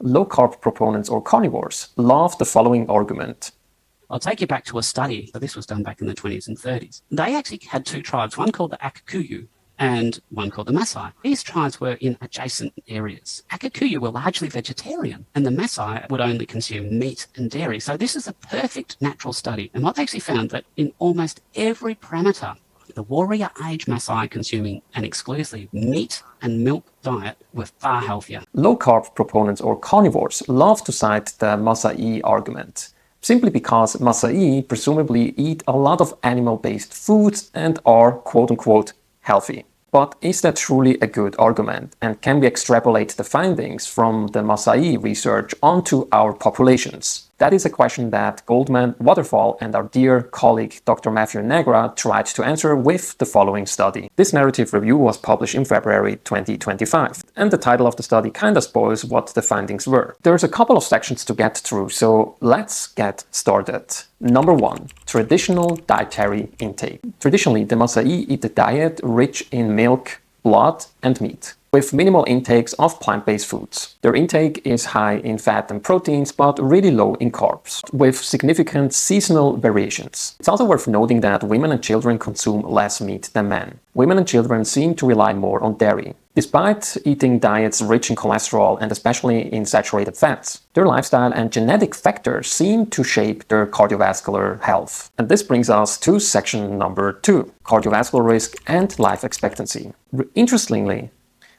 Low-carb proponents or carnivores love the following argument. I'll take you back to a study. So this was done back in the 20s and 30s. They actually had two tribes, one called the Akakuyu and one called the Maasai. These tribes were in adjacent areas. Akakuyu were largely vegetarian, and the Maasai would only consume meat and dairy. So this is a perfect natural study. And what they actually found that in almost every parameter, the warrior age Maasai consuming an exclusively meat and milk diet were far healthier. Low-carb proponents or carnivores love to cite the Maasai argument, simply because Maasai presumably eat a lot of animal-based foods and are quote-unquote healthy. But is that truly a good argument, and can we extrapolate the findings from the Maasai research onto our populations? That is a question that Goldman, Waterfall and our dear colleague Dr. Matthew Negra tried to answer with the following study. This narrative review was published in February 2025, and the title of the study kinda spoils what the findings were. There's a couple of sections to get through, so let's get started. Number 1. Traditional dietary intake. Traditionally, the Maasai eat a diet rich in milk, blood and meat, with minimal intakes of plant-based foods. Their intake is high in fat and proteins, but really low in carbs, with significant seasonal variations. It's also worth noting that women and children consume less meat than men. Women and children seem to rely more on dairy. Despite eating diets rich in cholesterol and especially in saturated fats, their lifestyle and genetic factors seem to shape their cardiovascular health. And this brings us to section number 2, cardiovascular risk and life expectancy. Interestingly,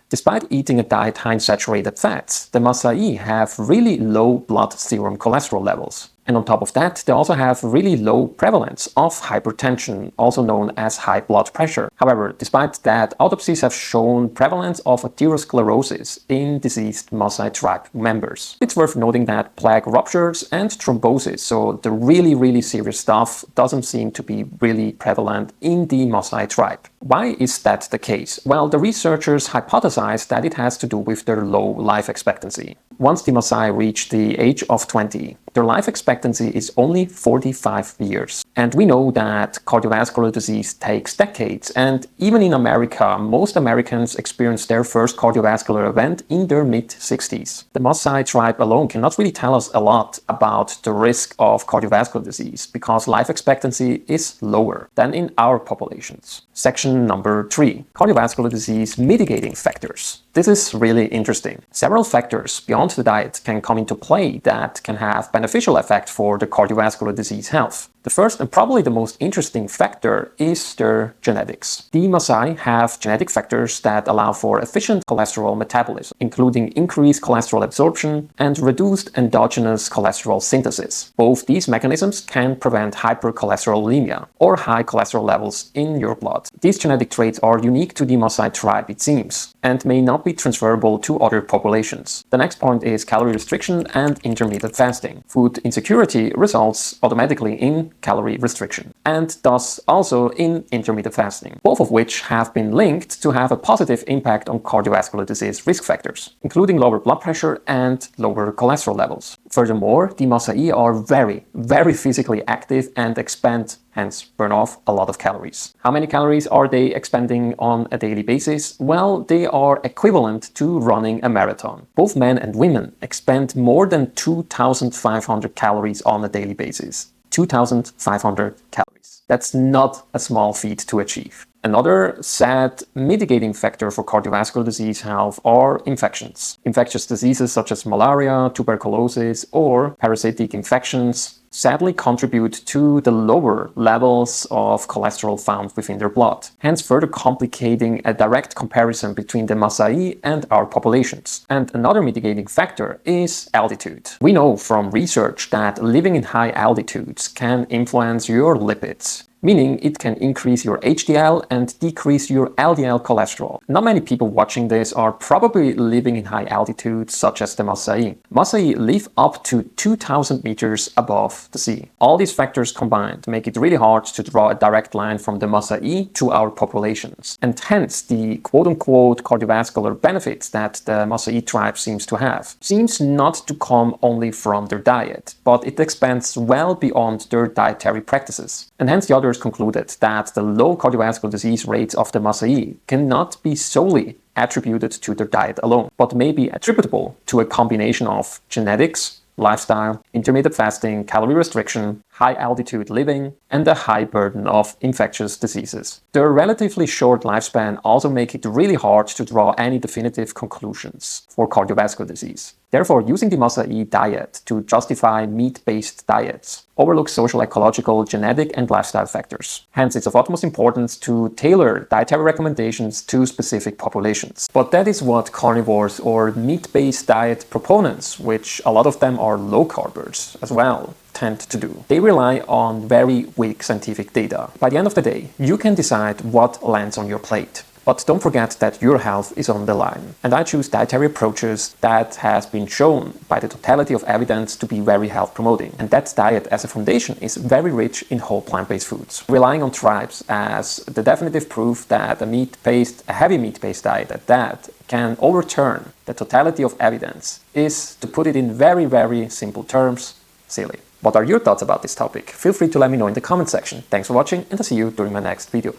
despite eating a diet high in saturated fats, the Maasai have really low blood serum cholesterol levels. And on top of that, they also have really low prevalence of hypertension, also known as high blood pressure. However, despite that, autopsies have shown prevalence of atherosclerosis in deceased Maasai tribe members. It's worth noting that plaque ruptures and thrombosis, so the really serious stuff, doesn't seem to be really prevalent in the Maasai tribe. Why is that the case? Well, the researchers hypothesized that it has to do with their low life expectancy. Once the Maasai reach the age of 20, their life expectancy is only 45 years. And we know that cardiovascular disease takes decades, and even in America, most Americans experience their first cardiovascular event in their mid-60s. The Maasai tribe alone cannot really tell us a lot about the risk of cardiovascular disease, because life expectancy is lower than in our populations. Section number 3, cardiovascular disease mitigating factors. This is really interesting. Several factors beyond the diet can come into play that can have beneficial effect for the cardiovascular disease health. The first and probably the most interesting factor is their genetics. The Maasai have genetic factors that allow for efficient cholesterol metabolism, including increased cholesterol absorption and reduced endogenous cholesterol synthesis. Both these mechanisms can prevent hypercholesterolemia, or high cholesterol levels in your blood. These genetic traits are unique to the Maasai tribe, it seems, and may not be transferable to other populations. The next point is calorie restriction and intermittent fasting. Food insecurity results automatically in calorie restriction, and thus also in intermittent fasting, both of which have been linked to have a positive impact on cardiovascular disease risk factors, including lower blood pressure and lower cholesterol levels. Furthermore, the Maasai are very physically active and expend, hence burn off, a lot of calories. How many calories are they expending on a daily basis? Well, they are equivalent to running a marathon. Both men and women expend more than 2,500 calories on a daily basis. 2,500 calories. That's not a small feat to achieve. Another sad mitigating factor for cardiovascular disease health are infections. Infectious diseases such as malaria, tuberculosis, or parasitic infections sadly contribute to the lower levels of cholesterol found within their blood, hence further complicating a direct comparison between the Maasai and our populations. And another mitigating factor is altitude. We know from research that living in high altitudes can influence your lipids, meaning it can increase your HDL and decrease your LDL cholesterol. Not many people watching this are probably living in high altitudes such as the Maasai. Maasai live up to 2,000 meters above the sea. All these factors combined make it really hard to draw a direct line from the Maasai to our populations, and hence the quote-unquote cardiovascular benefits that the Maasai tribe seems to have seems not to come only from their diet, but it expands well beyond their dietary practices. And hence the others concluded that the low cardiovascular disease rates of the Maasai cannot be solely attributed to their diet alone, but may be attributable to a combination of genetics, lifestyle, intermittent fasting, calorie restriction, high altitude living, and a high burden of infectious diseases. Their relatively short lifespan also make it really hard to draw any definitive conclusions for cardiovascular disease. Therefore, using the Maasai diet to justify meat-based diets overlooks social, ecological, genetic, and lifestyle factors. Hence, it's of utmost importance to tailor dietary recommendations to specific populations. But that is what carnivores or meat-based diet proponents, which a lot of them are low-carbers as well, tend to do. They rely on very weak scientific data. By the end of the day, you can decide what lands on your plate. But don't forget that your health is on the line. And I choose dietary approaches that has been shown by the totality of evidence to be very health promoting. And that diet as a foundation is very rich in whole plant-based foods. Relying on tribes as the definitive proof that a heavy meat-based diet at that can overturn the totality of evidence is, to put it in very, very simple terms, silly. What are your thoughts about this topic? Feel free to let me know in the comment section. Thanks for watching, and I'll see you during my next video.